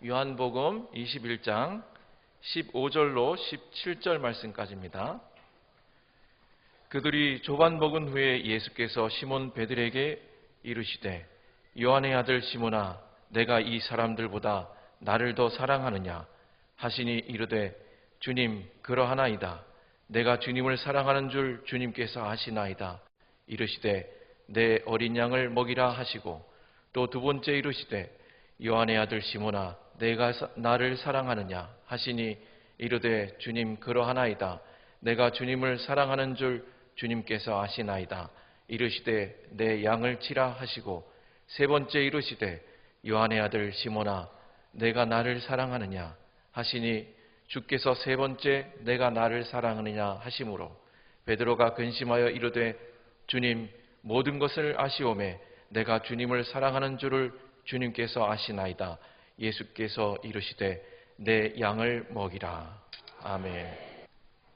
요한복음 21장 15절로 17절 말씀까지입니다. 그들이 조반 먹은 후에 예수께서 시몬 베드로에게 이르시되 요한의 아들 시몬아 내가 이 사람들보다 나를 더 사랑하느냐 하시니 이르되 주님 그러하나이다. 내가 주님을 사랑하는 줄 주님께서 아시나이다. 이르시되 내 어린 양을 먹이라 하시고 또 두 번째 이르시되 요한의 아들 시몬아 내가 나를 사랑하느냐 하시니 이르되 주님 그러하나이다. 내가 주님을 사랑하는 줄 주님께서 아시나이다. 이르시되 내 양을 치라 하시고 세 번째 이르시되 요한의 아들 시몬아 내가 나를 사랑하느냐 하시니 주께서 세 번째 내가 나를 사랑하느냐 하심으로 베드로가 근심하여 이르되 주님 모든 것을 아시오매 내가 주님을 사랑하는 줄을 주님께서 아시나이다. 예수께서 이르시되 내 양을 먹이라. 아멘.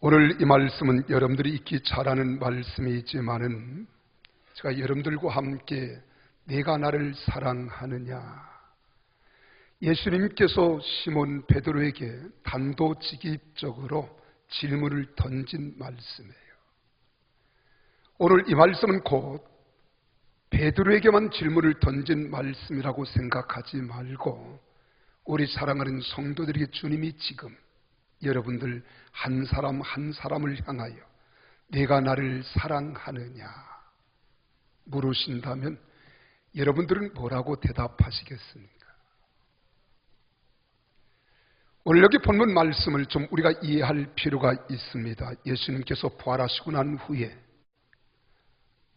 오늘 이 말씀은 여러분들이 익히 잘 아는 말씀이지만은 제가 여러분들과 함께 내가 나를 사랑하느냐, 예수님께서 시몬 베드로에게 단도직입적으로 질문을 던진 말씀이에요. 오늘 이 말씀은 곧 베드로에게만 질문을 던진 말씀이라고 생각하지 말고 우리 사랑하는 성도들에게 주님이 지금 여러분들 한 사람 한 사람을 향하여 내가 나를 사랑하느냐 물으신다면 여러분들은 뭐라고 대답하시겠습니까? 오늘 여기 본문 말씀을 좀 우리가 이해할 필요가 있습니다. 예수님께서 부활하시고 난 후에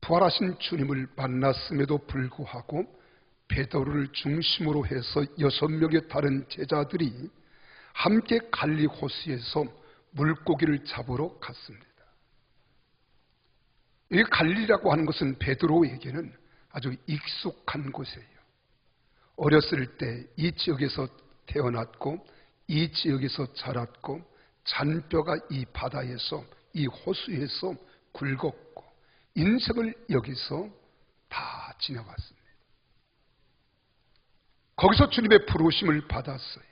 부활하신 주님을 만났음에도 불구하고 베드로를 중심으로 해서 6명의 다른 제자들이 함께 갈릴리 호수에서 물고기를 잡으러 갔습니다. 이 갈릴리라고 하는 것은 베드로에게는 아주 익숙한 곳이에요. 어렸을 때 이 지역에서 태어났고 이 지역에서 자랐고 잔뼈가 이 바다에서 이 호수에서 굵었고 인생을 여기서 다 지내왔습니다. 거기서 주님의 부르심을 받았어요.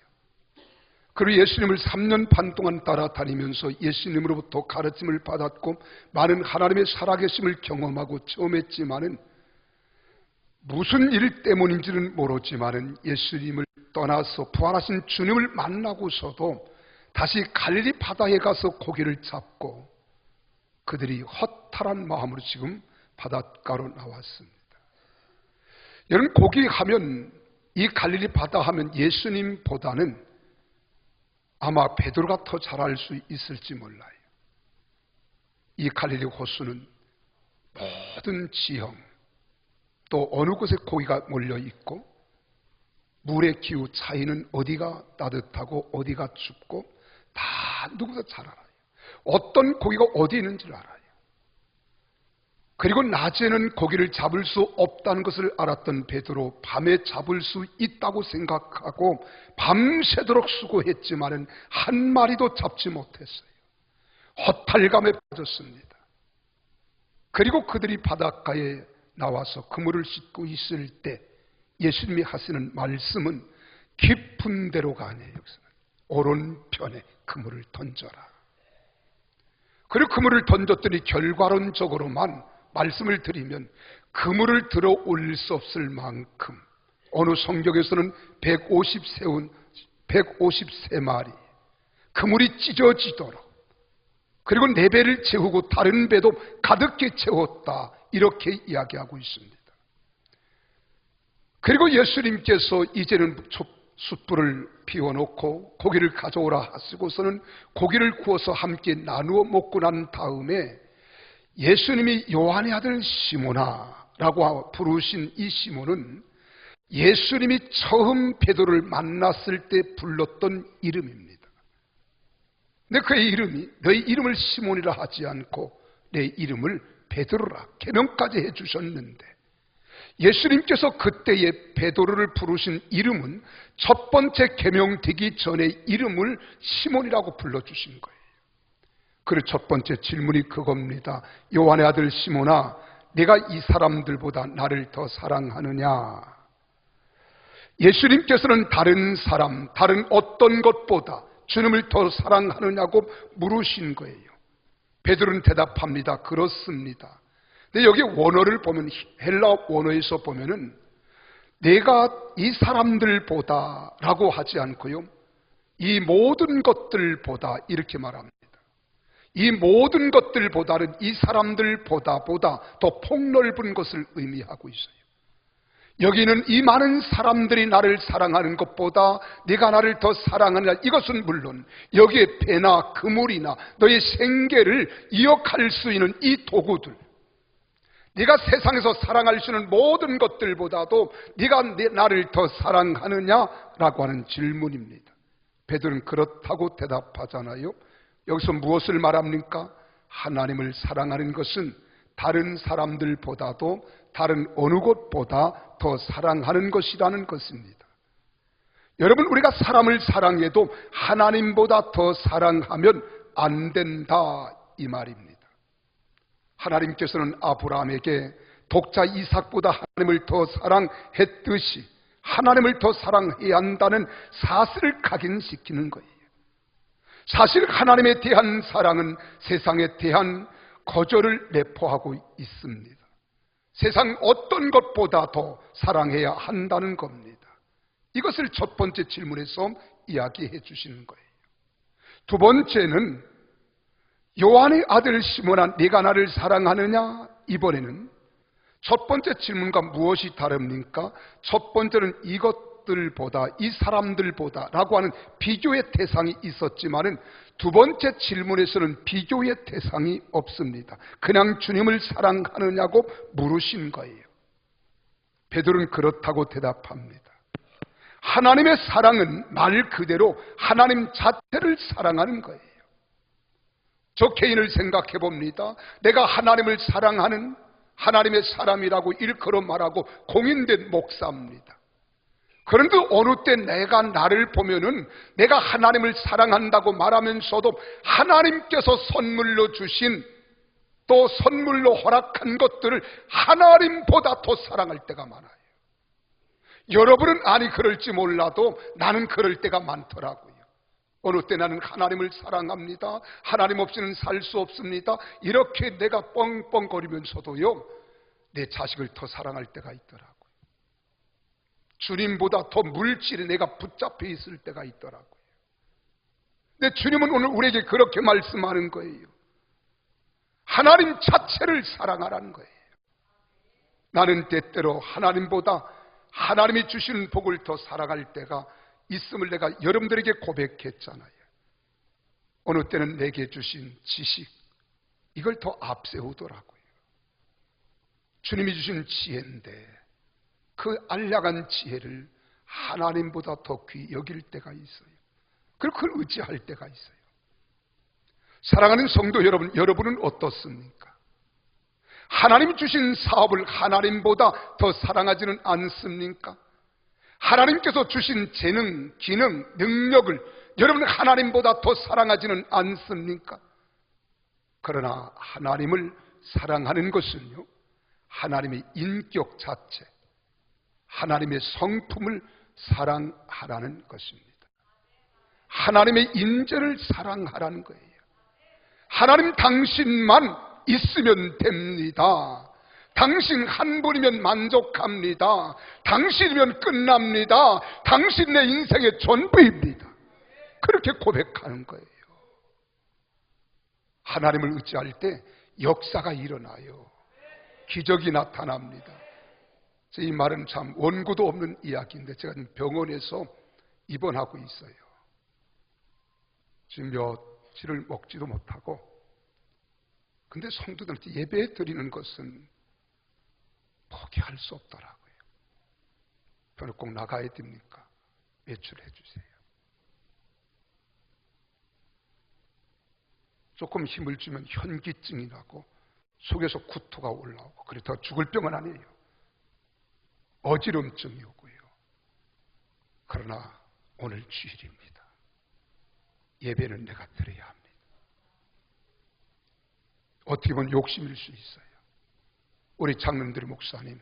그리고 예수님을 3년 반 동안 따라다니면서 예수님으로부터 가르침을 받았고 많은 하나님의 살아계심을 경험하고 체험했지만은 무슨 일 때문인지는 모르지만은 예수님을 떠나서 부활하신 주님을 만나고서도 다시 갈릴리 바다에 가서 고기를 잡고 그들이 허탈한 마음으로 지금 바닷가로 나왔습니다. 여러분, 고기 하면 이 갈릴리 바다 하면 예수님보다는 아마 베드로가 더 잘 알 수 있을지 몰라요. 이 갈릴리 호수는 모든 지형 또 어느 곳에 고기가 몰려 있고 물의 기후 차이는 어디가 따뜻하고 어디가 춥고 다 누구도 잘 알아요. 어떤 고기가 어디 있는지를 알아요. 그리고 낮에는 고기를 잡을 수 없다는 것을 알았던 베드로 밤에 잡을 수 있다고 생각하고 밤새도록 수고했지만은 한 마리도 잡지 못했어요. 허탈감에 빠졌습니다. 그리고 그들이 바닷가에 나와서 그물을 씻고 있을 때 예수님이 하시는 말씀은 깊은 데로가 아니에요. 오른편에 그물을 던져라. 그리고 그물을 던졌더니 결과론적으로만 말씀을 드리면 그물을 들어 올릴 수 없을 만큼 어느 성경에서는 153마리 그물이 찢어지도록 그리고 4배를 채우고 다른 배도 가득히 채웠다 이렇게 이야기하고 있습니다. 그리고 예수님께서 이제는 숯불을 피워놓고 고기를 가져오라 하시고서는 고기를 구워서 함께 나누어 먹고 난 다음에 예수님이 요한의 아들 시몬아 라고 부르신 이 시몬은 예수님이 처음 베드로를 만났을 때 불렀던 이름입니다. 근데 그의 이름이 너희 이름을 시몬이라 하지 않고 내 이름을 베드로라 계명까지 해주셨는데 예수님께서 그때의 베드로를 부르신 이름은 첫 번째 계명되기 전에 이름을 시몬이라고 불러주신 거예요. 그리고 첫 번째 질문이 그겁니다. 요한의 아들 시몬아, 내가 이 사람들보다 나를 더 사랑하느냐? 예수님께서는 다른 사람, 다른 어떤 것보다 주님을 더 사랑하느냐고 물으신 거예요. 베드로는 대답합니다. 그렇습니다. 근데 여기 원어를 보면, 헬라 원어에서 보면은 내가 이 사람들보다 라고 하지 않고요, 이 모든 것들보다 이렇게 말합니다. 이 모든 것들보다는 이 사람들보다 더 폭넓은 것을 의미하고 있어요. 여기는 이 많은 사람들이 나를 사랑하는 것보다 네가 나를 더 사랑하느냐, 이것은 물론 여기에 배나 그물이나 너의 생계를 이어갈 수 있는 이 도구들, 네가 세상에서 사랑할 수 있는 모든 것들보다도 네가 나를 더 사랑하느냐라고 하는 질문입니다. 베드로는 그렇다고 대답하잖아요. 여기서 무엇을 말합니까? 하나님을 사랑하는 것은 다른 사람들보다도 다른 어느 것보다 더 사랑하는 것이라는 것입니다. 여러분, 우리가 사람을 사랑해도 하나님보다 더 사랑하면 안 된다, 이 말입니다. 하나님께서는 아브라함에게 독자 이삭보다 하나님을 더 사랑했듯이 하나님을 더 사랑해야 한다는 사실을 각인시키는 거예요. 사실 하나님에 대한 사랑은 세상에 대한 거절을 내포하고 있습니다. 세상 어떤 것보다 더 사랑해야 한다는 겁니다. 이것을 첫 번째 질문에서 이야기해 주시는 거예요. 두 번째는 요한의 아들 시몬아, 네가 나를 사랑하느냐? 이번에는 첫 번째 질문과 무엇이 다릅니까? 첫 번째는 이것들보다, 이 사람들보다 라고 하는 비교의 대상이 있었지만은 두 번째 질문에서는 비교의 대상이 없습니다. 그냥 주님을 사랑하느냐고 물으신 거예요. 베드로는 그렇다고 대답합니다. 하나님의 사랑은 말 그대로 하나님 자체를 사랑하는 거예요. 저 개인을 생각해 봅니다. 내가 하나님을 사랑하는 하나님의 사람이라고 일컬어 말하고 공인된 목사입니다. 그런데 어느 때 내가 나를 보면은 내가 하나님을 사랑한다고 말하면서도 하나님께서 선물로 주신, 또 선물로 허락한 것들을 하나님보다 더 사랑할 때가 많아요. 여러분은 아니 그럴지 몰라도 나는 그럴 때가 많더라고요. 어느 때 나는 하나님을 사랑합니다. 하나님 없이는 살 수 없습니다. 이렇게 내가 뻥뻥거리면서도요, 내 자식을 더 사랑할 때가 있더라고요. 주님보다 더 물질에 내가 붙잡혀 있을 때가 있더라고요. 근데 주님은 오늘 우리에게 그렇게 말씀하는 거예요. 하나님 자체를 사랑하라는 거예요. 나는 때때로 하나님보다 하나님이 주시는 복을 더 사랑할 때가 있음을 내가 여러분들에게 고백했잖아요. 어느 때는 내게 주신 지식, 이걸 더 앞세우더라고요. 주님이 주신 지혜인데 그 안락한 지혜를 하나님보다 더 귀히 여길 때가 있어요. 그리고 그걸 의지할 때가 있어요. 사랑하는 성도 여러분, 여러분은 어떻습니까? 하나님 주신 사업을 하나님보다 더 사랑하지는 않습니까? 하나님께서 주신 재능, 기능, 능력을 여러분은 하나님보다 더 사랑하지는 않습니까? 그러나 하나님을 사랑하는 것은요, 하나님의 인격 자체, 하나님의 성품을 사랑하라는 것입니다. 하나님의 인재를 사랑하라는 거예요. 하나님 당신만 있으면 됩니다. 당신 한 분이면 만족합니다. 당신이면 끝납니다. 당신 내 인생의 전부입니다. 그렇게 고백하는 거예요. 하나님을 의지할 때 역사가 일어나요. 기적이 나타납니다. 이 말은 참 원고도 없는 이야기인데 제가 지금 병원에서 입원하고 있어요. 지금 며칠을 먹지도 못하고, 근데 성도들한테 예배 드리는 것은 포기할 수 없더라고요. 저는 꼭 나가야 됩니까? 외출해 주세요. 조금 힘을 주면 현기증이 나고 속에서 구토가 올라오고, 그렇다고 죽을 병은 아니에요. 어지럼증이 오고요. 그러나 오늘 주일입니다. 예배는 내가 드려야 합니다. 어떻게 보면 욕심일 수 있어요. 우리 장로님들, 목사님,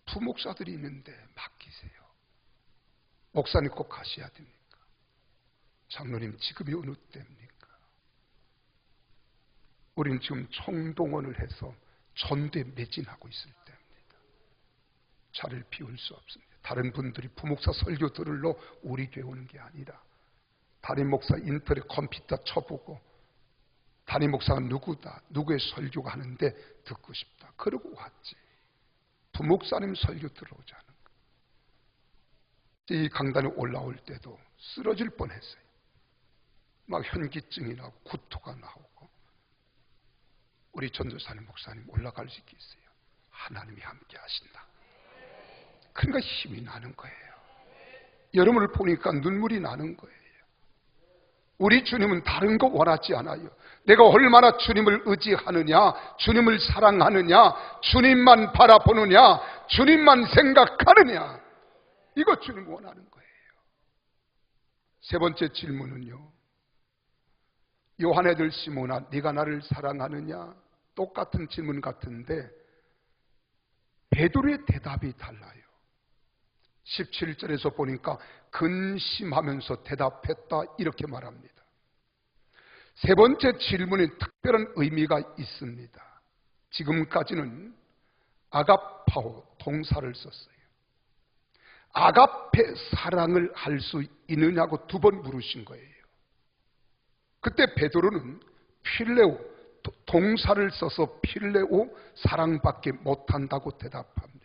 부목사들이 있는데 맡기세요. 목사님 꼭 가셔야 됩니까? 장로님 지금이 어느 때입니까? 우리는 지금 총동원을 해서 전도에 매진하고 있을 때입니다. 자리를 비울 수 없습니다. 다른 분들이 부목사 설교 들으러 우리 교회 오는 게 아니라 담임 목사 인터넷 컴퓨터 쳐보고 담임 목사가 누구다, 누구의 설교가 하는데 듣고 싶다, 그러고 왔지. 부목사님 설교 들어오지 않은 거예요. 이 강단에 올라올 때도 쓰러질 뻔했어요. 막 현기증이 나고 구토가 나오고. 우리 전도사님 목사님 올라갈 수 있겠어요? 하나님이 함께 하신다. 그러니까 힘이 나는 거예요. 여러분을 보니까 눈물이 나는 거예요. 우리 주님은 다른 거 원하지 않아요. 내가 얼마나 주님을 의지하느냐, 주님을 사랑하느냐, 주님만 바라보느냐, 주님만 생각하느냐, 이거 주님 원하는 거예요. 세 번째 질문은요, 요한의 아들 시몬아, 네가 나를 사랑하느냐? 똑같은 질문 같은데 베드로의 대답이 달라요. 17절에서 보니까 근심하면서 대답했다, 이렇게 말합니다. 세 번째 질문에 특별한 의미가 있습니다. 지금까지는 아가파오 동사를 썼어요. 아가페 사랑을 할 수 있느냐고 두 번 물으신 거예요. 그때 베드로는 필레오 동사를 써서 필레오 사랑밖에 못한다고 대답합니다.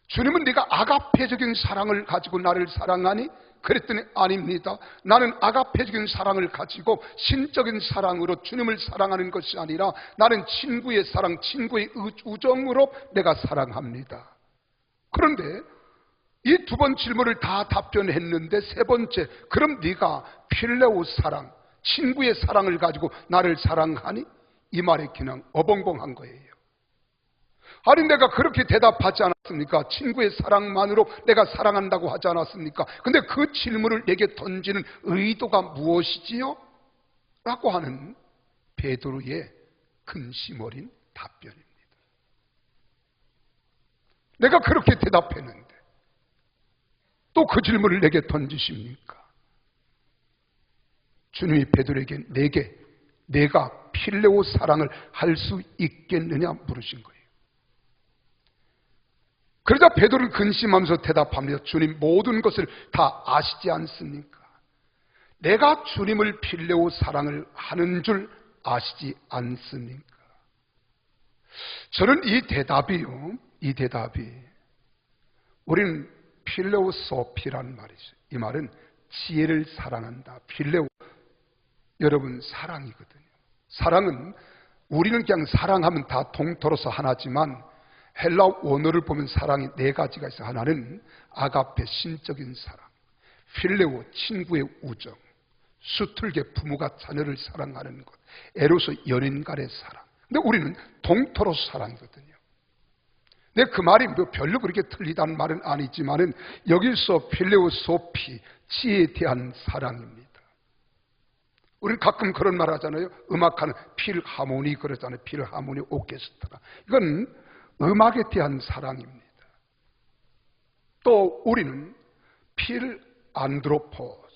주님은 네가 아가페적인 사랑을 가지고 나를 사랑하니? 그랬더니 아닙니다. 나는 아가페적인 사랑을 가지고 신적인 사랑으로 주님을 사랑하는 것이 아니라 나는 친구의 사랑, 친구의 우정으로 내가 사랑합니다. 그런데 이 두 번 질문을 다 답변했는데 세 번째, 그럼 네가 필레오 사랑, 친구의 사랑을 가지고 나를 사랑하니? 이 말에 그냥 어벙벙한 거예요. 아니 내가 그렇게 대답하지 않았습니까? 친구의 사랑만으로 내가 사랑한다고 하지 않았습니까? 근데 그 질문을 내게 던지는 의도가 무엇이지요? 라고 하는 베드로의 근심 어린 답변입니다. 내가 그렇게 대답했는데 또 그 질문을 내게 던지십니까? 주님이 베드로에게 내가 필레오 사랑을 할 수 있겠느냐 물으신 거예요. 그러자 베드로는 근심하면서 대답합니다. 주님, 모든 것을 다 아시지 않습니까? 내가 주님을 필레오 사랑을 하는 줄 아시지 않습니까? 저는 이 대답이 우리는 필레오 소피라는 말이죠. 이 말은 지혜를 사랑한다. 필레오, 여러분 사랑이거든요. 사랑은 우리는 그냥 사랑하면 다 동토로서 하나지만 헬라 원어를 보면 사랑이 네 가지가 있어요. 하나는 아가페 신적인 사랑, 필레오 친구의 우정, 수틀게 부모가 자녀를 사랑하는 것, 에로스 연인 간의 사랑. 근데 우리는 동토로 사랑이거든요. 근데 그 말이 별로 그렇게 틀리다는 말은 아니지만은 여기서 필레오 소피, 지혜에 대한 사랑입니다. 우리는 가끔 그런 말 하잖아요. 음악하는 필하모니 그러잖아요. 필하모니 오케스트라. 이건 음악에 대한 사랑입니다. 또 우리는 필 안드로포스,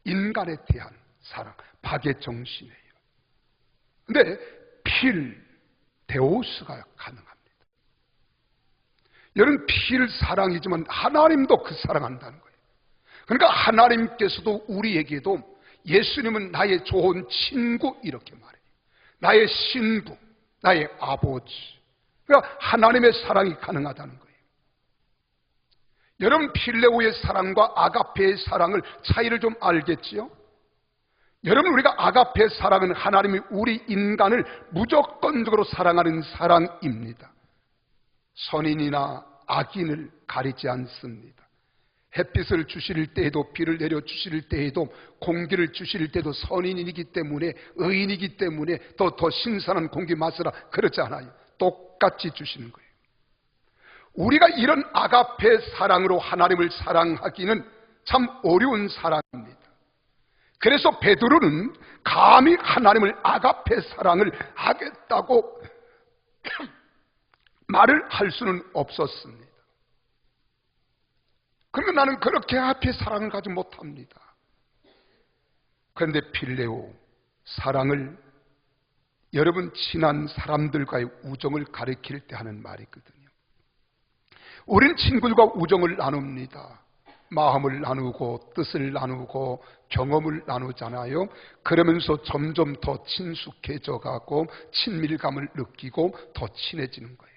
인간에 대한 사랑, 박의 정신이에요. 근데 필 데오스가 가능합니다. 여러분 필 사랑이지만 하나님도 그 사랑한다는 거예요. 그러니까 하나님께서도 우리에게도 예수님은 나의 좋은 친구 이렇게 말해요. 나의 신부, 나의 아버지. 그러니까 하나님의 사랑이 가능하다는 거예요. 여러분 필레오의 사랑과 아가페의 사랑을 차이를 좀 알겠지요? 여러분 우리가 아가페의 사랑은 하나님이 우리 인간을 무조건적으로 사랑하는 사랑입니다. 선인이나 악인을 가리지 않습니다. 햇빛을 주실 때에도 비를 내려 주실 때에도 공기를 주실 때도 선인이기 때문에 의인이기 때문에 더 신선한 공기 마시라 그러지 않아요. 똑같이 주시는 거예요. 우리가 이런 아가페 사랑으로 하나님을 사랑하기는 참 어려운 사랑입니다. 그래서 베드로는 감히 하나님을 아가페 사랑을 하겠다고 말을 할 수는 없었습니다. 그러니까 나는 그렇게 앞에 사랑을 가지 못합니다. 그런데 필레오, 사랑을 여러분 친한 사람들과의 우정을 가리킬 때 하는 말이거든요. 우린 친구들과 우정을 나눕니다. 마음을 나누고 뜻을 나누고 경험을 나누잖아요. 그러면서 점점 더 친숙해져 가고 친밀감을 느끼고 더 친해지는 거예요.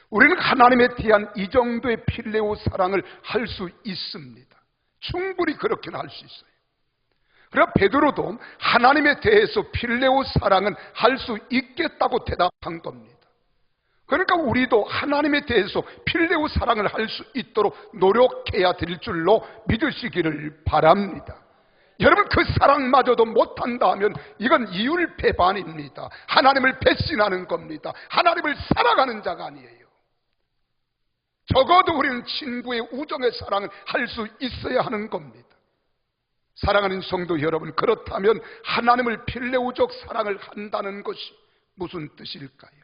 우리는 하나님에 대한 이 정도의 필레오 사랑을 할 수 있습니다. 충분히 그렇게는 할 수 있어요. 그러나 베드로도 하나님에 대해서 필레오 사랑은 할 수 있겠다고 대답한 겁니다. 그러니까 우리도 하나님에 대해서 필레오 사랑을 할 수 있도록 노력해야 될 줄로 믿으시기를 바랍니다. 여러분, 그 사랑마저도 못한다 하면 이건 이율배반입니다. 하나님을 배신하는 겁니다. 하나님을 사랑하는 자가 아니에요. 적어도 우리는 친구의 우정의 사랑을 할 수 있어야 하는 겁니다. 사랑하는 성도 여러분, 그렇다면 하나님을 필레오적 사랑을 한다는 것이 무슨 뜻일까요?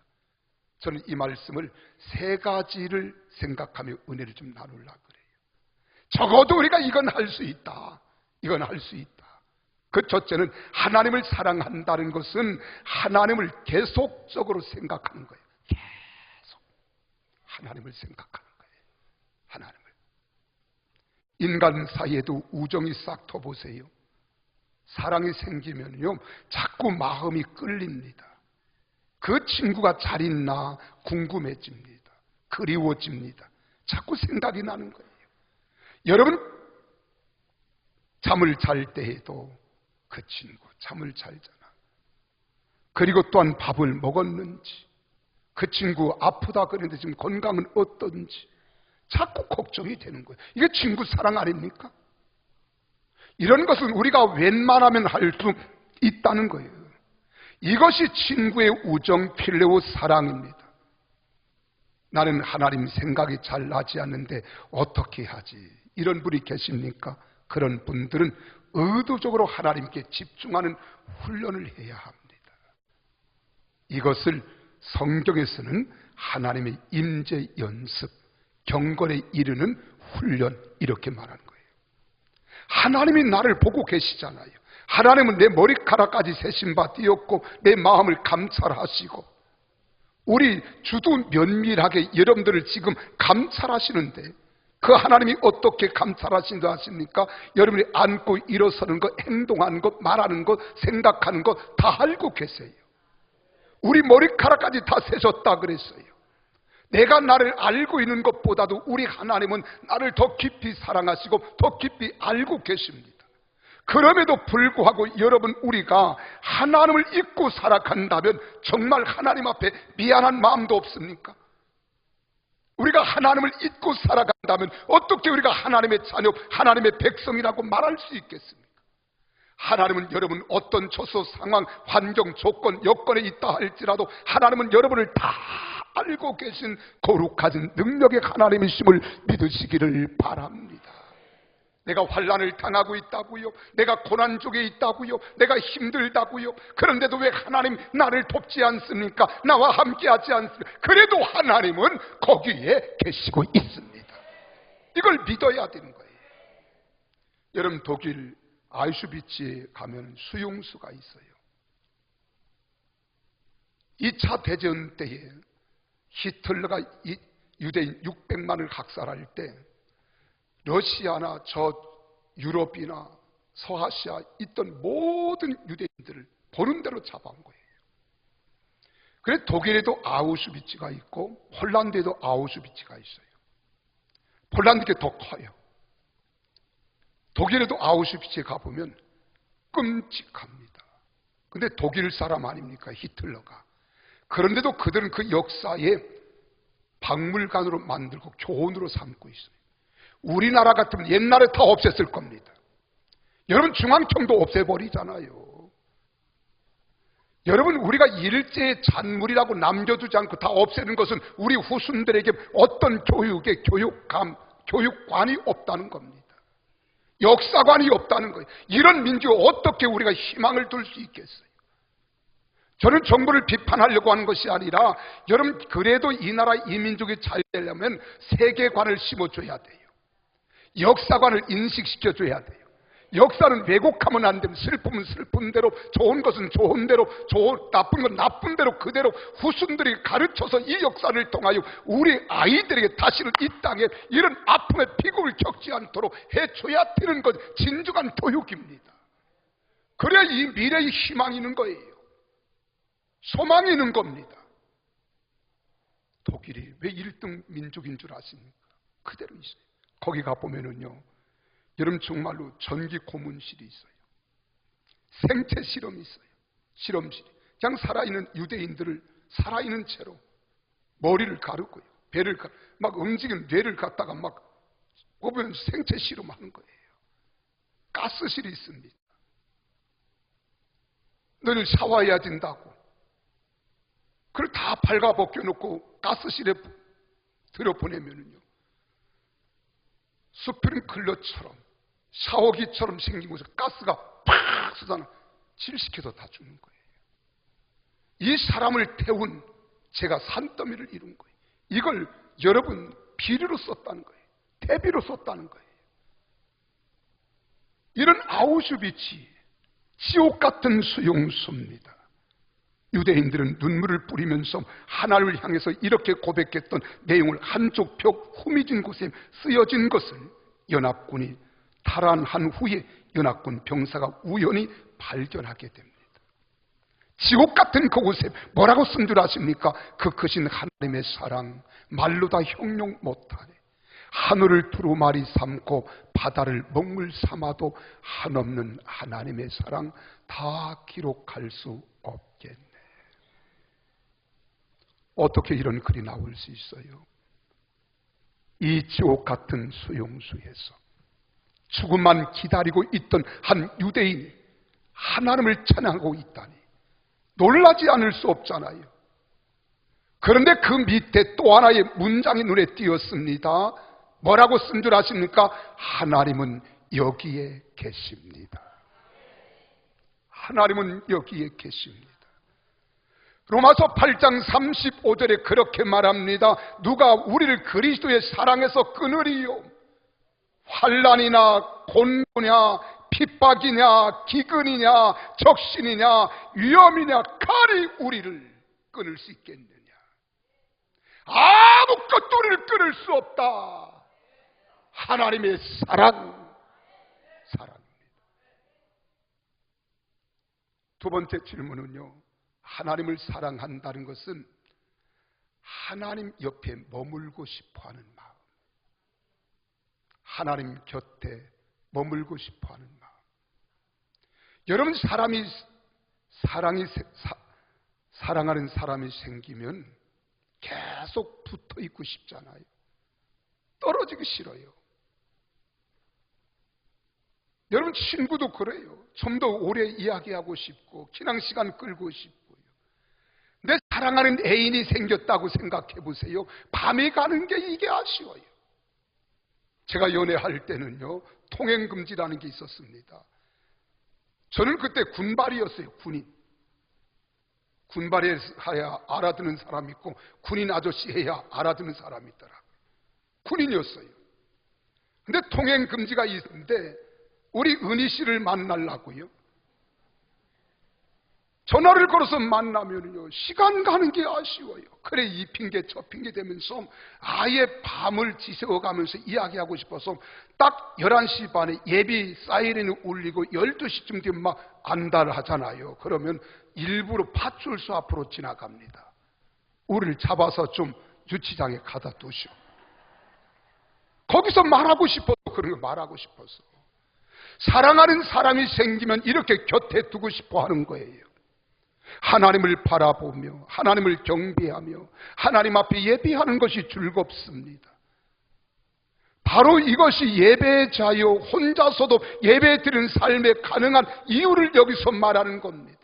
저는 이 말씀을 세 가지를 생각하며 은혜를 좀 나누려고 그래요. 적어도 우리가 이건 할 수 있다. 이건 할 수 있다. 그 첫째는 하나님을 사랑한다는 것은 하나님을 계속적으로 생각하는 거예요. 계속 하나님을 생각하는 거예요. 하나님을. 인간 사이에도 우정이 싹 터보세요. 사랑이 생기면요 자꾸 마음이 끌립니다. 그 친구가 잘 있나 궁금해집니다. 그리워집니다. 자꾸 생각이 나는 거예요. 여러분, 잠을 잘 때에도 그 친구 잠을 잘 자나, 그리고 또한 밥을 먹었는지, 그 친구 아프다 그랬는데 지금 건강은 어떤지 자꾸 걱정이 되는 거예요. 이게 친구 사랑 아닙니까? 이런 것은 우리가 웬만하면 할 수 있다는 거예요. 이것이 친구의 우정, 필레오 사랑입니다. 나는 하나님 생각이 잘 나지 않는데 어떻게 하지? 이런 분이 계십니까? 그런 분들은 의도적으로 하나님께 집중하는 훈련을 해야 합니다. 이것을 성경에서는 하나님의 임재 연습, 경건에 이르는 훈련, 이렇게 말하는 거예요. 하나님이 나를 보고 계시잖아요. 하나님은 내 머리카락까지 세신 바 띄었고 내 마음을 감찰하시고, 우리 주도 면밀하게 여러분들을 지금 감찰하시는데 그 하나님이 어떻게 감찰하신다 하십니까? 여러분이 앉고 일어서는 것, 행동하는 것, 말하는 것, 생각하는 것 다 알고 계세요. 우리 머리카락까지 다 세셨다 그랬어요. 내가 나를 알고 있는 것보다도 우리 하나님은 나를 더 깊이 사랑하시고 더 깊이 알고 계십니다. 그럼에도 불구하고 여러분, 우리가 하나님을 잊고 살아간다면 정말 하나님 앞에 미안한 마음도 없습니까? 우리가 하나님을 잊고 살아간다면 어떻게 우리가 하나님의 자녀, 하나님의 백성이라고 말할 수 있겠습니까? 하나님은 여러분 어떤 처소, 상황, 환경, 조건, 여건에 있다 할지라도 하나님은 여러분을 다 알고 계신 거룩하신 능력의 하나님이심을 믿으시기를 바랍니다. 내가 환난을 당하고 있다고요? 내가 고난 중에 있다고요? 내가 힘들다고요? 그런데도 왜 하나님 나를 돕지 않습니까? 나와 함께 하지 않습니까? 그래도 하나님은 거기에 계시고 있습니다. 이걸 믿어야 되는 거예요. 여러분, 독일 아우슈비츠에 가면 수용소가 있어요. 2차 대전 때에 히틀러가 유대인 600만을 학살할 때 러시아나 저 유럽이나 서아시아 있던 모든 유대인들을 보는 대로 잡아온 거예요. 그래서 독일에도 아우슈비츠가 있고 폴란드에도 아우슈비츠가 있어요. 폴란드가 더 커요. 독일에도 아우슈비츠에 가보면 끔찍합니다. 근데 독일 사람 아닙니까? 히틀러가. 그런데도 그들은 그 역사에 박물관으로 만들고 교훈으로 삼고 있어요. 우리나라 같으면 옛날에 다 없앴을 겁니다. 여러분, 중앙청도 없애버리잖아요. 여러분, 우리가 일제의 잔물이라고 남겨두지 않고 다 없애는 것은 우리 후손들에게 어떤 교육의 교육관이 없다는 겁니다. 역사관이 없다는 거예요. 이런 민족에 어떻게 우리가 희망을 둘 수 있겠어요? 저는 정부를 비판하려고 하는 것이 아니라, 여러분, 그래도 이 나라 이 민족이 잘 되려면 세계관을 심어줘야 돼요. 역사관을 인식시켜줘야 돼요. 역사는 왜곡하면 안 됩니다. 슬픔은 슬픈 대로, 좋은 것은 좋은 대로, 나쁜 건 나쁜 대로 그대로 후손들이 가르쳐서 이 역사를 통하여 우리 아이들에게 다시는 이 땅에 이런 아픔의 비극을 겪지 않도록 해줘야 되는 것, 진중한 교육입니다. 그래야 이 미래의 희망이 있는 거예요. 소망이 있는 겁니다. 독일이 왜 1등 민족인 줄 아십니까? 그대로 있어요. 거기 가보면은요, 여러분 정말로 전기 고문실이 있어요. 생체 실험이 있어요. 실험실이. 그냥 살아있는 유대인들을 살아있는 채로 머리를 가르고요, 배를 막 움직이는 뇌를 갖다가 막 보면 생체 실험하는 거예요. 가스실이 있습니다. 너를 샤워해야 된다고. 그걸 다 발가 벗겨놓고 가스실에 들여보내면은요, 스프링클러처럼 샤워기처럼 생긴 곳에 가스가 팍 쏟아나 질식해서 다 죽는 거예요. 이 사람을 태운 제가 산더미를 이룬 거예요. 이걸 여러분 비료로 썼다는 거예요. 대비로 썼다는 거예요. 이런 아우슈비츠, 지옥 같은 수용소입니다. 유대인들은 눈물을 뿌리면서 하나님을 향해서 이렇게 고백했던 내용을 한쪽 벽 후미진 곳에 쓰여진 것을 연합군이 탈환한 후에 연합군 병사가 우연히 발견하게 됩니다. 지옥 같은 그곳에 뭐라고 쓴 줄 아십니까? 그 크신 하나님의 사랑, 말로 다 형용 못하네. 하늘을 두루마리 삼고 바다를 먹물 삼아도 한없는 하나님의 사랑 다 기록할 수 없겠네. 어떻게 이런 글이 나올 수 있어요? 이 지옥 같은 수용소에서 죽음만 기다리고 있던 한 유대인이 하나님을 찬양하고 있다니 놀라지 않을 수 없잖아요. 그런데 그 밑에 또 하나의 문장이 눈에 띄었습니다. 뭐라고 쓴 줄 아십니까? 하나님은 여기에 계십니다. 하나님은 여기에 계십니다. 로마서 8장 35절에 그렇게 말합니다. 누가 우리를 그리스도의 사랑에서 끊으리요? 환난이나 곤고냐 핍박이냐 기근이냐 적신이냐 위험이냐 칼이 우리를 끊을 수 있겠느냐? 아무것도 우리를 끊을 수 없다. 하나님의 사랑입니다. 두 번째 질문은요, 하나님을 사랑한다는 것은 하나님 옆에 머물고 싶어하는 마음, 하나님 곁에 머물고 싶어하는 마음. 여러분, 사랑하는 사람이 생기면 계속 붙어 있고 싶잖아요. 떨어지기 싫어요. 여러분, 친구도 그래요. 좀 더 오래 이야기하고 싶고 기냥 시간 끌고 싶고요. 내 사랑하는 애인이 생겼다고 생각해 보세요. 밤에 가는 게 이게 아쉬워요. 제가 연애할 때는요, 통행금지라는 게 있었습니다. 저는 그때 군발이었어요. 군발에 해야 알아듣는 사람이 있고 군인 아저씨 해야 알아듣는 사람이 있더라고요. 군인이었어요. 근데 통행금지가 있는데 우리 은희 씨를 만나려고요, 전화를 걸어서 만나면요, 시간 가는 게 아쉬워요. 그래 이 핑계 저 핑계 되면서 아예 밤을 지새워가면서 이야기하고 싶어서 딱 11시 반에 예비 사이렌이 울리고 12시쯤 되면 막 안달하잖아요. 그러면 일부러 파출소 앞으로 지나갑니다. 우리를 잡아서 좀 유치장에 가다 두시오. 거기서 말하고 싶어서 그런 거 말하고 싶어서. 사랑하는 사람이 생기면 이렇게 곁에 두고 싶어 하는 거예요. 하나님을 바라보며 하나님을 경배하며 하나님 앞에 예배하는 것이 즐겁습니다. 바로 이것이 예배의 자유, 혼자서도 예배 드리는 삶에 가능한 이유를 여기서 말하는 겁니다.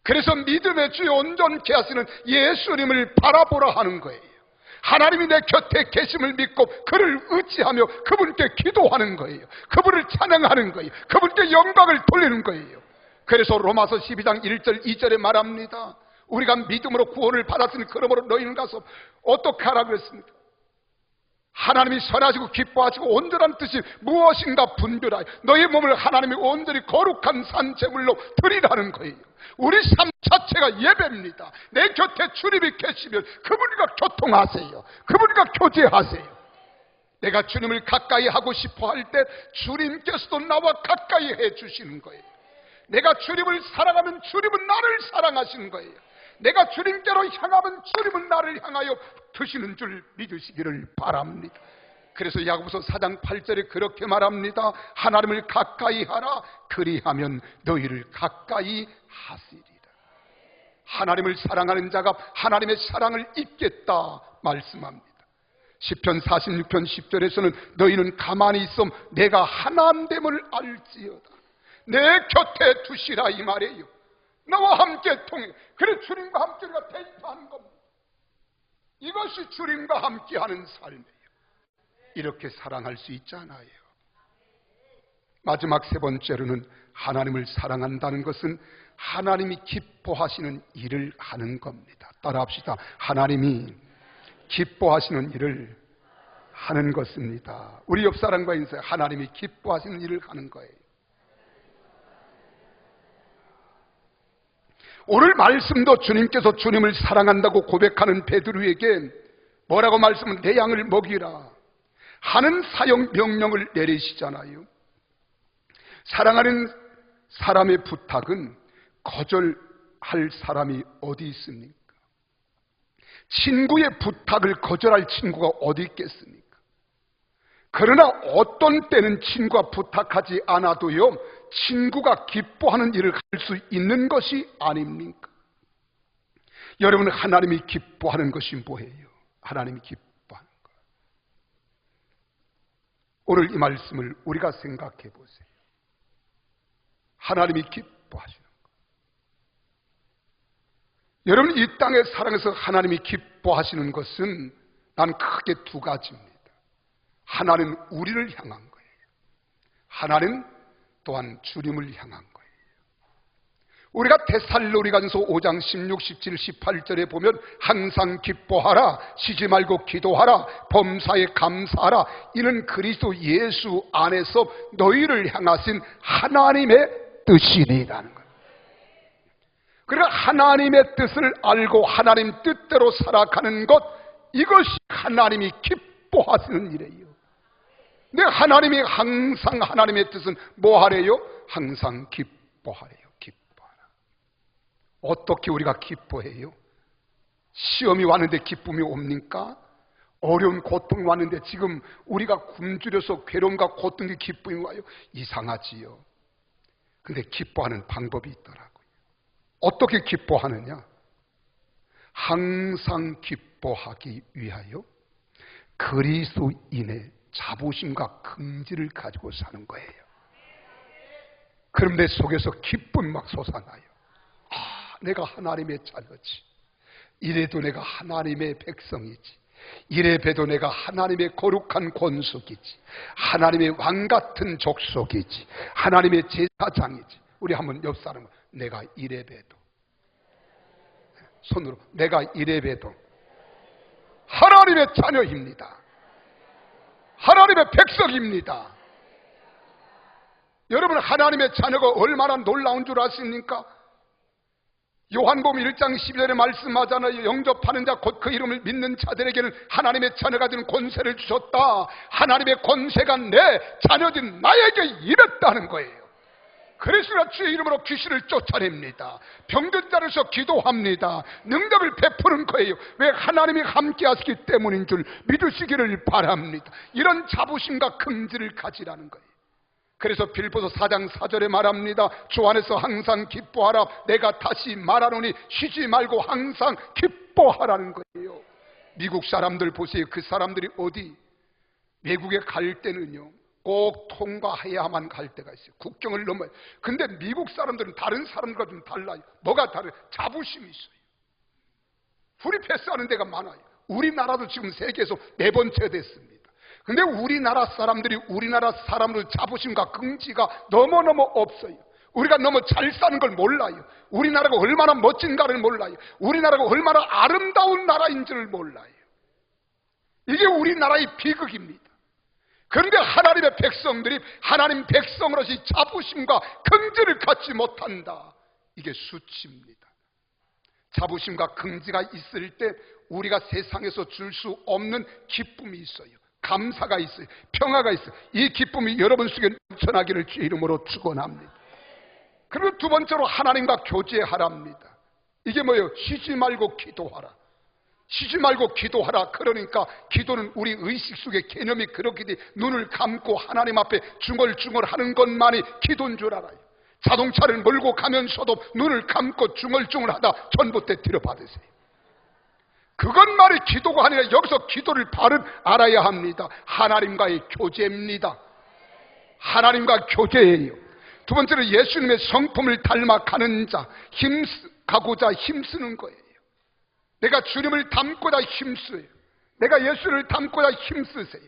그래서 믿음의 주에 온전케 하시는 예수님을 바라보라 하는 거예요. 하나님이 내 곁에 계심을 믿고 그를 의지하며 그분께 기도하는 거예요. 그분을 찬양하는 거예요. 그분께 영광을 돌리는 거예요. 그래서 로마서 12장 1절 2절에 말합니다. 우리가 믿음으로 구원을 받았으니 그러므로 너희는 가서 어떻게 하라 그랬습니까? 하나님이 선하시고 기뻐하시고 온전한 뜻이 무엇인가 분별하여 너희 몸을 하나님이 온전히 거룩한 산제물로 드리라는 거예요. 우리 삶 자체가 예배입니다. 내 곁에 주님이 계시면 그분과 교통하세요. 그분과 교제하세요. 내가 주님을 가까이 하고 싶어 할 때 주님께서도 나와 가까이 해 주시는 거예요. 내가 주님을 사랑하면 주님은 나를 사랑하시는 거예요. 내가 주님께로 향하면 주님은 나를 향하여 드시는 줄 믿으시기를 바랍니다. 그래서 야고보서 4장 8절에 그렇게 말합니다. 하나님을 가까이 하라. 그리하면 너희를 가까이 하시리라. 하나님을 사랑하는 자가 하나님의 사랑을 잊겠다 말씀합니다. 시편 46편 10절에서는 너희는 가만히 있어 내가 하나님됨을 알지어다. 내 곁에 두시라 이 말이에요. 나와 함께 통해. 그래 주님과 함께 우리가 데이트하는 겁니다. 이것이 주님과 함께하는 삶이에요. 이렇게 사랑할 수 있잖아요. 마지막 세 번째로는 하나님을 사랑한다는 것은 하나님이 기뻐하시는 일을 하는 겁니다. 따라합시다. 하나님이 기뻐하시는 일을 하는 것입니다. 우리 옆 사람과 인사해. 하나님이 기뻐하시는 일을 하는 거예요. 오늘 말씀도 주님께서 주님을 사랑한다고 고백하는 베드로에게 뭐라고 말씀은 내 양을 먹이라 하는 사형 명령을 내리시잖아요. 사랑하는 사람의 부탁은 거절할 사람이 어디 있습니까? 친구의 부탁을 거절할 친구가 어디 있겠습니까? 그러나 어떤 때는 친구가 부탁하지 않아도요, 친구가 기뻐하는 일을 할 수 있는 것이 아닙니까? 여러분, 하나님이 기뻐하는 것이 뭐예요? 하나님이 기뻐하는 것. 오늘 이 말씀을 우리가 생각해 보세요. 하나님이 기뻐하시는 것. 여러분, 이 땅의 사랑에서 하나님이 기뻐하시는 것은 난 크게 두 가지입니다. 하나는 우리를 향한 거예요. 하나는 또한 주님을 향한 거예요. 우리가 데살로니가전서 5장 16, 17, 18절에 보면 항상 기뻐하라, 쉬지 말고 기도하라, 범사에 감사하라, 이는 그리스도 예수 안에서 너희를 향하신 하나님의 뜻이니라는 거예요. 그러니까 하나님의 뜻을 알고 하나님 뜻대로 살아가는 것, 이것이 하나님이 기뻐하시는 일이에요. 근데 하나님이 항상 하나님의 뜻은 뭐 하래요? 항상 기뻐하래요. 기뻐하라. 어떻게 우리가 기뻐해요? 시험이 왔는데 기쁨이 옵니까? 어려운 고통이 왔는데 지금 우리가 굶주려서 괴로움과 고통이 기쁨이 와요? 이상하지요. 근데 기뻐하는 방법이 있더라고요. 어떻게 기뻐하느냐? 항상 기뻐하기 위하여 그리스도인의 자부심과 긍지를 가지고 사는 거예요. 그럼 내 속에서 기쁨이 막 솟아나요. 아, 내가 하나님의 자녀지. 이래도 내가 하나님의 백성이지. 이래 봬도 내가 하나님의 거룩한 권속이지. 하나님의 왕같은 족속이지. 하나님의 제사장이지. 우리 한번 옆 사람은 내가 이래 봬도, 손으로 내가 이래 봬도 하나님의 자녀입니다. 하나님의 백성입니다. 여러분, 하나님의 자녀가 얼마나 놀라운 줄 아십니까? 요한복음 1장 12절에 말씀하잖아요. 영접하는 자 곧 그 이름을 믿는 자들에게는 하나님의 자녀가 되는 권세를 주셨다. 하나님의 권세가 내 자녀진 나에게 임했다는 거예요. 그래서 우리가 주의 이름으로 귀신을 쫓아냅니다. 병든 자로서 기도합니다. 능력을 베푸는 거예요. 왜? 하나님이 함께 하시기 때문인 줄 믿으시기를 바랍니다. 이런 자부심과 긍지를 가지라는 거예요. 그래서 빌보서 4장 4절에 말합니다. 주 안에서 항상 기뻐하라. 내가 다시 말하노니 쉬지 말고 항상 기뻐하라는 거예요. 미국 사람들 보세요. 그 사람들이 어디 외국에 갈 때는요, 꼭 통과해야만 갈 때가 있어요. 국경을 넘어요. 근데 미국 사람들은 다른 사람들과 좀 달라요. 뭐가 다르요? 자부심이 있어요. 프리 패스하는 데가 많아요. 우리나라도 지금 세계에서 4번째 됐습니다. 근데 우리나라 사람들이 우리나라 사람으로 자부심과 긍지가 너무너무 없어요. 우리가 너무 잘 사는 걸 몰라요. 우리나라가 얼마나 멋진가를 몰라요. 우리나라가 얼마나 아름다운 나라인 줄 몰라요. 이게 우리나라의 비극입니다. 그런데 하나님의 백성들이 하나님 백성으로서 자부심과 긍지를 갖지 못한다. 이게 수치입니다. 자부심과 긍지가 있을 때 우리가 세상에서 줄 수 없는 기쁨이 있어요. 감사가 있어요. 평화가 있어요. 이 기쁨이 여러분 속에 넘쳐나기를 주의 이름으로 축원합니다. 그리고 두 번째로 하나님과 교제하랍니다. 이게 뭐예요? 쉬지 말고 기도하라. 쉬지 말고 기도하라. 그러니까 기도는 우리 의식 속에 개념이 그렇게 돼 눈을 감고 하나님 앞에 중얼중얼하는 것만이 기도인 줄 알아요. 자동차를 몰고 가면서도 눈을 감고 중얼중얼하다 전봇대 들여받으세요. 그것만이 기도가 아니라 여기서 기도를 바른 알아야 합니다. 하나님과의 교제입니다. 하나님과 교제예요. 두 번째로 예수님의 성품을 닮아가는 자, 가고자 힘쓰는 거예요. 내가 주님을 닮고자 힘써요. 내가 예수를 닮고자 힘쓰세요.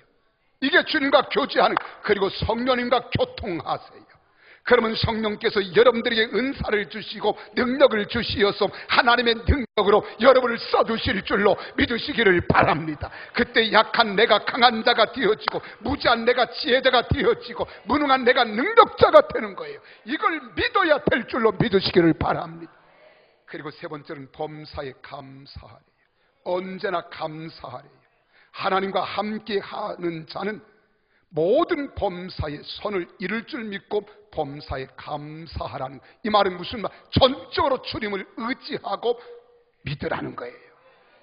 이게 주님과 교제하는, 그리고 성령님과 교통하세요. 그러면 성령께서 여러분들에게 은사를 주시고 능력을 주시어서 하나님의 능력으로 여러분을 써주실 줄로 믿으시기를 바랍니다. 그때 약한 내가 강한 자가 되어지고, 무지한 내가 지혜자가 되어지고, 무능한 내가 능력자가 되는 거예요. 이걸 믿어야 될 줄로 믿으시기를 바랍니다. 그리고 세 번째는 범사에 감사하래요. 언제나 감사하래요. 하나님과 함께하는 자는 모든 범사에 선을 이룰 줄 믿고 범사에 감사하라는, 이 말은 무슨 말? 전적으로 주님을 의지하고 믿으라는 거예요.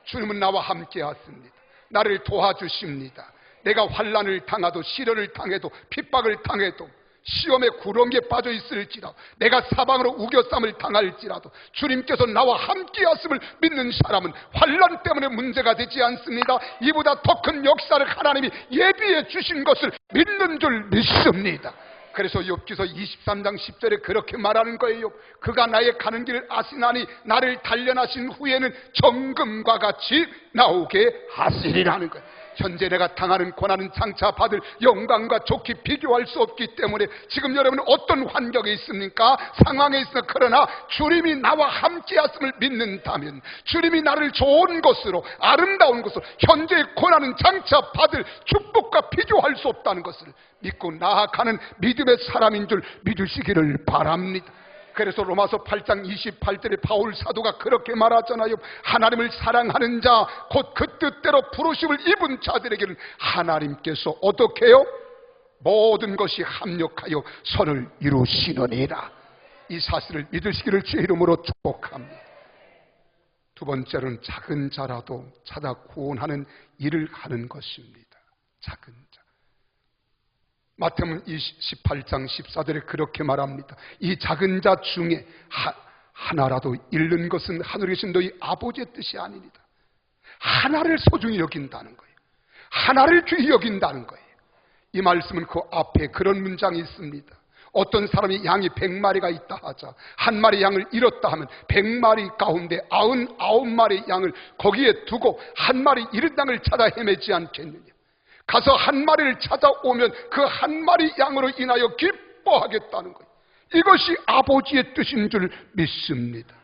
주님은 나와 함께 하십니다. 나를 도와주십니다. 내가 환난을 당하도, 시련을 당해도, 핍박을 당해도, 시험의 구렁이에 빠져 있을지라도, 내가 사방으로 우겨쌈을 당할지라도 주님께서 나와 함께 하심을 믿는 사람은 환난 때문에 문제가 되지 않습니다. 이보다 더 큰 역사를 하나님이 예비해 주신 것을 믿는 줄 믿습니다. 그래서 욥기서 23장 10절에 그렇게 말하는 거예요. 그가 나의 가는 길을 아시나니 나를 단련하신 후에는 정금과 같이 나오게 하시리라는 거예요. 현재 내가 당하는 고난은 장차 받을 영광과 좋게 비교할 수 없기 때문에 지금 여러분은 어떤 환경에 있습니까? 상황에 있으나, 그러나 주님이 나와 함께 하심을 믿는다면, 주님이 나를 좋은 것으로, 아름다운 것으로, 현재의 고난은 장차 받을 축복과 비교할 수 없다는 것을 믿고 나아가는 믿음의 사람인 줄 믿으시기를 바랍니다. 그래서 로마서 8장 28절에 바울 사도가 그렇게 말하잖아요. 하나님을 사랑하는 자, 곧 그 뜻대로 부르심을 입은 자들에게는 하나님께서 어떻게 해요? 모든 것이 합력하여 선을 이루시느니라. 이 사실을 믿으시기를 주의 이름으로 축복합니다. 두 번째는 작은 자라도 찾아 구원하는 일을 하는 것입니다. 작은 자. 마태복음 18장 14절에 그렇게 말합니다. 이 작은 자 중에 하나라도 잃는 것은 하늘에 계신 너희 아버지의 뜻이 아니니라. 하나를 소중히 여긴다는 거예요. 하나를 귀히 여긴다는 거예요. 이 말씀은 그 앞에 그런 문장이 있습니다. 어떤 사람이 양이 100마리가 있다 하자, 한 마리 양을 잃었다 하면 100마리 가운데 99마리 양을 거기에 두고 한 마리 잃은 양을 찾아 헤매지 않겠느냐. 가서 한 마리를 찾아오면 그 한 마리 양으로 인하여 기뻐하겠다는 거예요. 이것이 아버지의 뜻인 줄 믿습니다.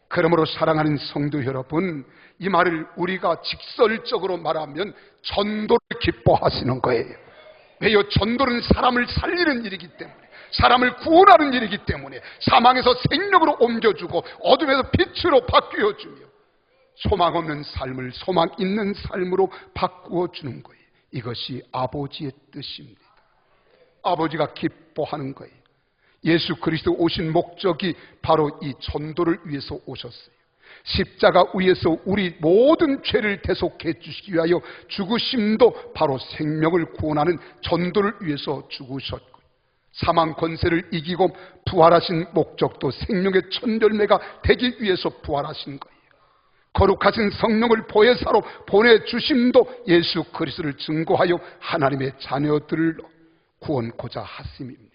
그러므로 사랑하는 성도 여러분, 이 말을 우리가 직설적으로 말하면 전도를 기뻐하시는 거예요. 왜요? 전도는 사람을 살리는 일이기 때문에, 사람을 구원하는 일이기 때문에, 사망에서 생명으로 옮겨주고 어둠에서 빛으로 바뀌어주며 소망 없는 삶을 소망 있는 삶으로 바꾸어주는 거예요. 이것이 아버지의 뜻입니다. 아버지가 기뻐하는 거예요. 예수 그리스도 오신 목적이 바로 이 전도를 위해서 오셨어요. 십자가 위에서 우리 모든 죄를 대속해 주시기 위하여 죽으심도 바로 생명을 구원하는 전도를 위해서 죽으셨고, 사망 권세를 이기고 부활하신 목적도 생명의 첫 열매가 되기 위해서 부활하신 거예요. 거룩하신 성령을 보혜사로 보내주심도 예수 그리스도를 증거하여 하나님의 자녀들을 구원코자 하심입니다.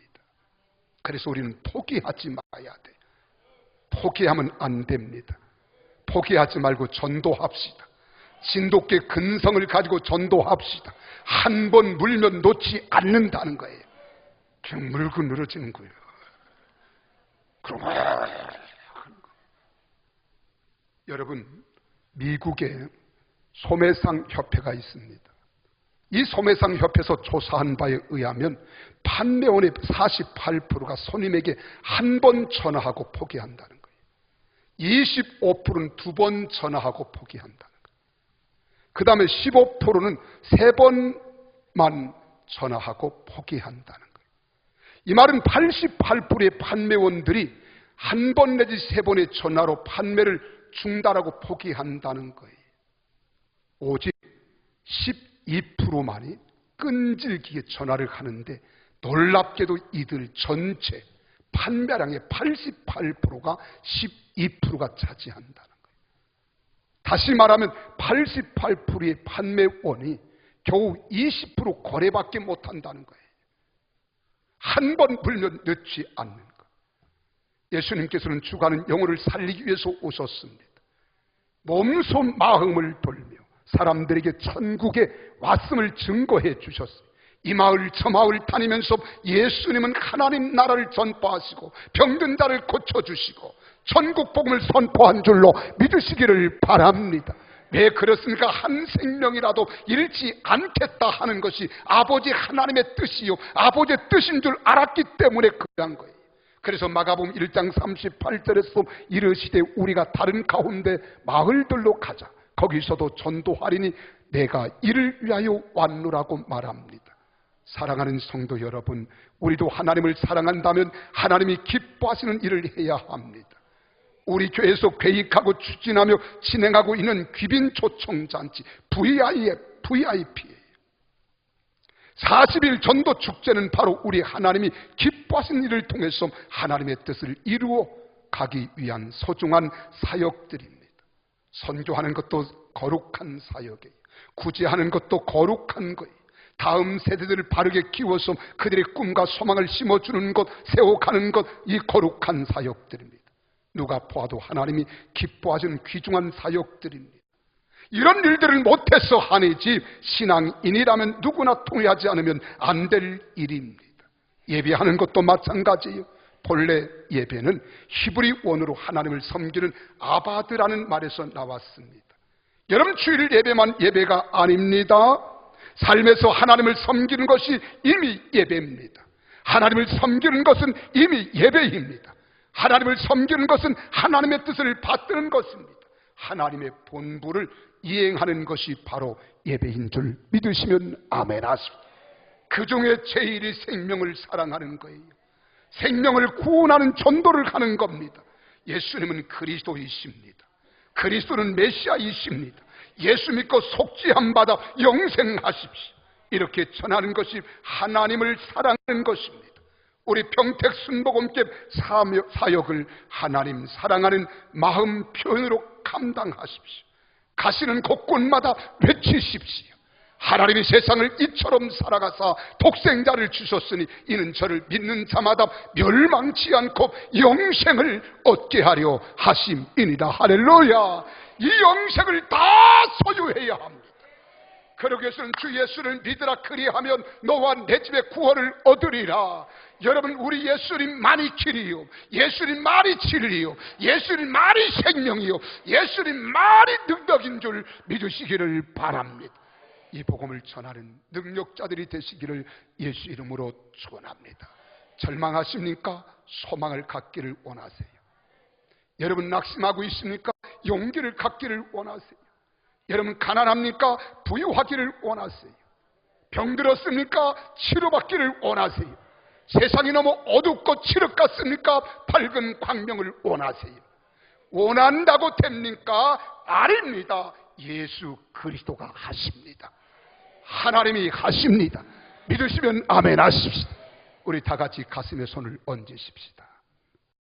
그래서 우리는 포기하지 말아야 돼요. 포기하면 안 됩니다. 포기하지 말고 전도합시다. 진돗개 근성을 가지고 전도합시다. 한 번 물면 놓지 않는다는 거예요. 그냥 물고 늘어지는 거예요. 그럼 여러분, 미국에 소매상 협회가 있습니다. 이 소매상 협회에서 조사한 바에 의하면 판매원의 48%가 손님에게 한 번 전화하고 포기한다는 거예요. 25%는 두 번 전화하고 포기한다는 거예요. 그 다음에 15%는 세 번만 전화하고 포기한다는 거예요. 이 말은 88%의 판매원들이 한 번 내지 세 번의 전화로 판매를 중단하고 포기한다는 거예요. 오직 12%만이 끈질기게 전화를 하는데, 놀랍게도 이들 전체 판매량의 88%가 12%가 차지한다는 거예요. 다시 말하면 88%의 판매원이 겨우 20% 거래밖에 못한다는 거예요. 한 번 불면 늦지 않는 것. 예수님께서는 죽어가는 영혼을 살리기 위해서 오셨습니다. 몸소 마음을 돌며 사람들에게 천국에 왔음을 증거해 주셨어요. 이 마을 저 마을 다니면서 예수님은 하나님 나라를 전파하시고 병든 자를 고쳐주시고 천국 복음을 선포한 줄로 믿으시기를 바랍니다. 왜 그렇습니까? 한 생명이라도 잃지 않겠다 하는 것이 아버지 하나님의 뜻이요, 아버지의 뜻인 줄 알았기 때문에 그러한 거예요. 그래서 마가복음 1장 38절에서 이르시되 우리가 다른 가운데 마을들로 가자. 거기서도 전도하리니 내가 이를 위하여 왔노라고 말합니다. 사랑하는 성도 여러분, 우리도 하나님을 사랑한다면 하나님이 기뻐하시는 일을 해야 합니다. 우리 교회에서 계획하고 추진하며 진행하고 있는 귀빈 초청잔치 VIP예요. 40일 전도 축제는 바로 우리 하나님이 기뻐하시는 일을 통해서 하나님의 뜻을 이루어 가기 위한 소중한 사역들입니다. 선교하는 것도 거룩한 사역이에요. 구제하는 것도 거룩한 거예요. 다음 세대들을 바르게 키워서 그들의 꿈과 소망을 심어주는 것, 세워가는 것, 이 거룩한 사역들입니다. 누가 보아도 하나님이 기뻐하시는 귀중한 사역들입니다. 이런 일들을 못해서 하니 집 신앙인이라면 누구나 통회하지 않으면 안 될 일입니다. 예배하는 것도 마찬가지예요. 본래 예배는 히브리 원어로 하나님을 섬기는 아바드라는 말에서 나왔습니다. 여러분, 주일 예배만 예배가 아닙니다. 삶에서 하나님을 섬기는 것이 이미 예배입니다. 하나님을 섬기는 것은 이미 예배입니다. 하나님을 섬기는 것은 하나님의 뜻을 받드는 것입니다. 하나님의 본부를 이행하는 것이 바로 예배인 줄 믿으시면 아멘 하십시오. 그 중에 제일이 생명을 사랑하는 거예요. 생명을 구원하는 전도를 하는 겁니다. 예수님은 그리스도이십니다. 그리스도는 메시아이십니다. 예수 믿고 속죄함 받아 영생하십시오. 이렇게 전하는 것이 하나님을 사랑하는 것입니다. 우리 평택 순복음교 사역을 하나님 사랑하는 마음 표현으로 감당하십시오. 가시는 곳곳마다 외치십시오. 하나님이 세상을 이처럼 살아가사 독생자를 주셨으니 이는 저를 믿는 자마다 멸망치 않고 영생을 얻게 하려 하심이니라. 할렐루야. 이 영생을 다 소유해야 합니다. 그러기 위해서는 주 예수를 믿으라. 그리하면 너와 내 집에 구원을 얻으리라. 여러분, 우리 예수님만이 길이요, 예수님만이 진리요, 예수님만이 생명이요, 예수님만이 능력인 줄 믿으시기를 바랍니다. 이 복음을 전하는 능력자들이 되시기를 예수 이름으로 축원합니다. 절망하십니까? 소망을 갖기를 원하세요. 여러분, 낙심하고 있습니까? 용기를 갖기를 원하세요. 여러분, 가난합니까? 부유하기를 원하세요. 병들었습니까? 치료받기를 원하세요. 세상이 너무 어둡고 칠흑 같습니까? 밝은 광명을 원하세요. 원한다고 됩니까? 아닙니다. 예수 그리스도가 하십니다. 하나님이 하십니다. 믿으시면 아멘 하십시다. 우리 다 같이 가슴에 손을 얹으십시다.